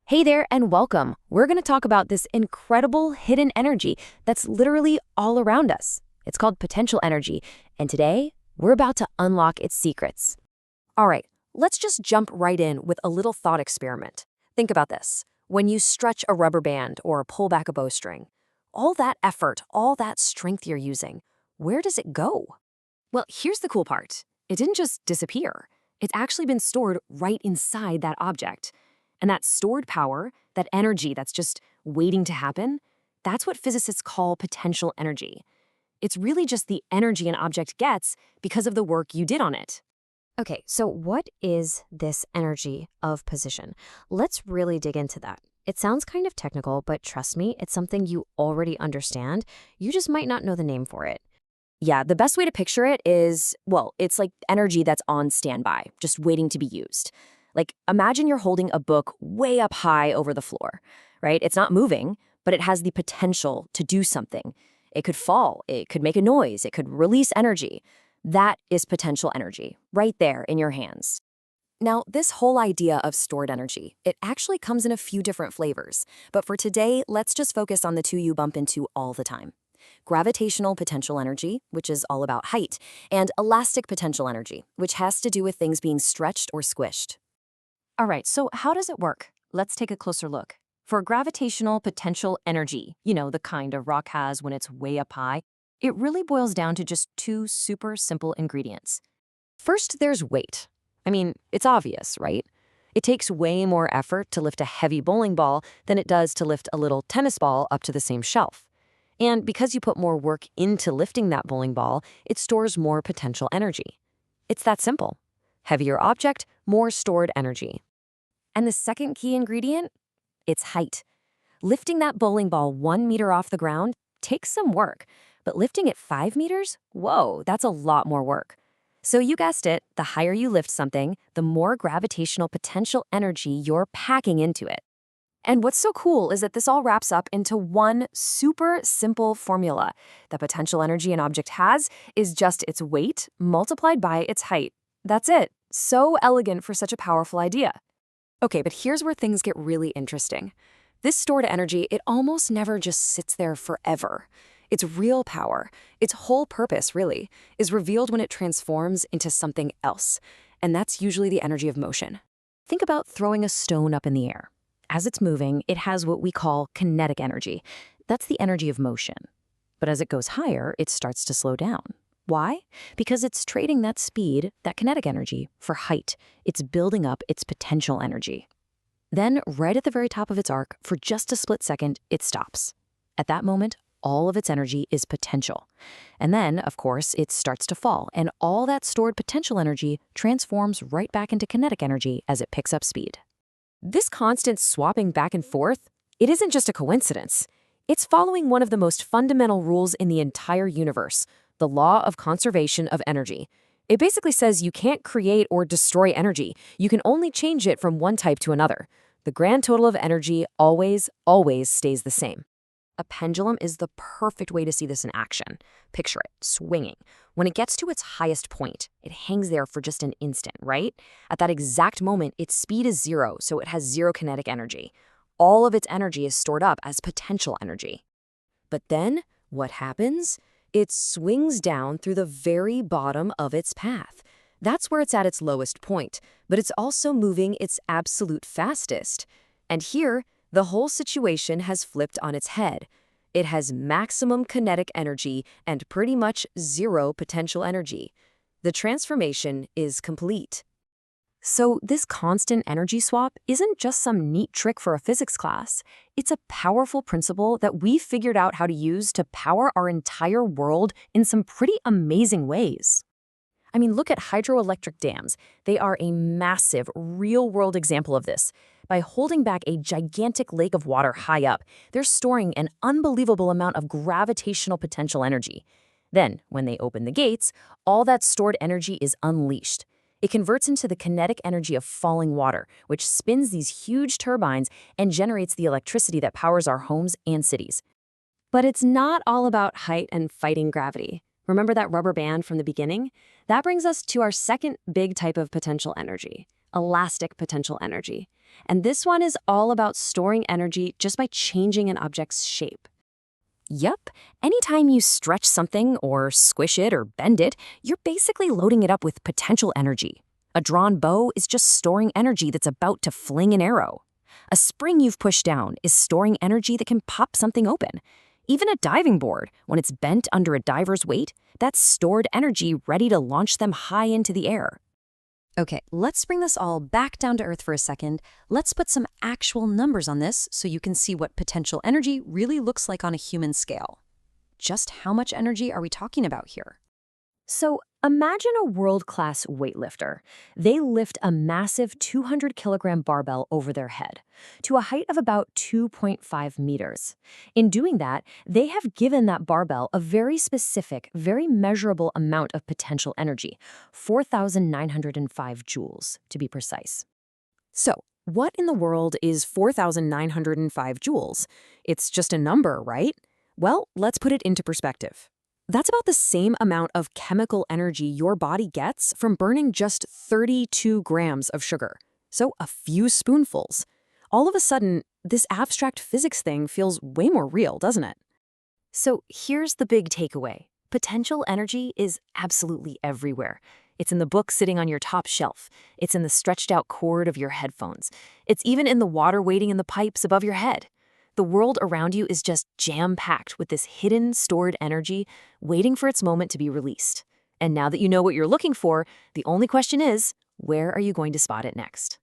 Hey there and welcome. We're going to talk about this incredible hidden energy that's literally all around us. It's called potential energy, and today we're about to unlock its secrets. All right, let's just jump right in with a little thought experiment. Think about this. When you stretch a rubber band or pull back a bowstring, all that effort, all that strength you're using, where does it go? Well, here's the cool part. It didn't just disappear. It's actually been stored right inside that object. And that stored power, that energy that's just waiting to happen, that's what physicists call potential energy. It's really just the energy an object gets because of the work you did on it. Okay, so what is this energy of position? Let's really dig into that. It sounds kind of technical, but trust me, it's something you already understand. You just might not know the name for it. Yeah, the best way to picture it is, well, it's like energy that's on standby, just waiting to be used. Like, imagine you're holding a book way up high over the floor, right? It's not moving, but it has the potential to do something. It could fall, it could make a noise, it could release energy. That is potential energy, right there in your hands. Now, this whole idea of stored energy, it actually comes in a few different flavors. But for today, let's just focus on the two you bump into all the time. Gravitational potential energy, which is all about height, and elastic potential energy, which has to do with things being stretched or squished. All right, so how does it work? Let's take a closer look. For gravitational potential energy, the kind a rock has when it's way up high, it really boils down to just two super simple ingredients. First, there's weight. I mean, it's obvious, right? It takes way more effort to lift a heavy bowling ball than it does to lift a little tennis ball up to the same shelf. And because you put more work into lifting that bowling ball, it stores more potential energy. It's that simple. Heavier object, more stored energy. And the second key ingredient? It's height. Lifting that bowling ball 1 meter off the ground takes some work, but lifting it 5 meters? Whoa, that's a lot more work. So you guessed it, the higher you lift something, the more gravitational potential energy you're packing into it. And what's so cool is that this all wraps up into one super simple formula. The potential energy an object has is just its weight multiplied by its height. That's it. So elegant for such a powerful idea. Okay, but here's where things get really interesting. This stored energy, it almost never just sits there forever. Its real power, its whole purpose, really, is revealed when it transforms into something else. And that's usually the energy of motion. Think about throwing a stone up in the air. As it's moving, it has what we call kinetic energy. That's the energy of motion. But as it goes higher, it starts to slow down. Why? Because it's trading that speed, that kinetic energy, for height. It's building up its potential energy. Then, right at the very top of its arc, for just a split second, it stops. At that moment, all of its energy is potential. And then, of course, it starts to fall, and all that stored potential energy transforms right back into kinetic energy as it picks up speed. This constant swapping back and forth, it isn't just a coincidence. It's following one of the most fundamental rules in the entire universe, the law of conservation of energy. It basically says you can't create or destroy energy. You can only change it from one type to another. The grand total of energy always stays the same. A pendulum is the perfect way to see this in action. Picture it, swinging. When it gets to its highest point, it hangs there for just an instant, right? At that exact moment, its speed is zero, so it has zero kinetic energy. All of its energy is stored up as potential energy. But then, what happens? It swings down through the very bottom of its path. That's where it's at its lowest point, but it's also moving its absolute fastest. And here, the whole situation has flipped on its head. It has maximum kinetic energy and pretty much zero potential energy. The transformation is complete. So this constant energy swap isn't just some neat trick for a physics class. It's a powerful principle that we figured out how to use to power our entire world in some pretty amazing ways. I mean, look at hydroelectric dams. They are a massive, real-world example of this. By holding back a gigantic lake of water high up, they're storing an unbelievable amount of gravitational potential energy. Then, when they open the gates, all that stored energy is unleashed. It converts into the kinetic energy of falling water, which spins these huge turbines and generates the electricity that powers our homes and cities. But it's not all about height and fighting gravity. Remember that rubber band from the beginning? That brings us to our second big type of potential energy, elastic potential energy. And this one is all about storing energy just by changing an object's shape. Yup, anytime you stretch something or squish it or bend it, you're basically loading it up with potential energy. A drawn bow is just storing energy that's about to fling an arrow. A spring you've pushed down is storing energy that can pop something open. Even a diving board, when it's bent under a diver's weight, that's stored energy ready to launch them high into the air. Okay, let's bring this all back down to earth for a second. Let's put some actual numbers on this so you can see what potential energy really looks like on a human scale. Just how much energy are we talking about here? So imagine a world-class weightlifter. They lift a massive 200-kilogram barbell over their head to a height of about 2.5 meters. In doing that, they have given that barbell a very specific, very measurable amount of potential energy, 4,905 joules, to be precise. So, what in the world is 4,905 joules? It's just a number, right? Well, let's put it into perspective. That's about the same amount of chemical energy your body gets from burning just 32 grams of sugar. So a few spoonfuls. All of a sudden, this abstract physics thing feels way more real, doesn't it? So here's the big takeaway. Potential energy is absolutely everywhere. It's in the book sitting on your top shelf. It's in the stretched out cord of your headphones. It's even in the water waiting in the pipes above your head. The world around you is just jam-packed with this hidden, stored energy waiting for its moment to be released. And now that you know what you're looking for, the only question is, where are you going to spot it next?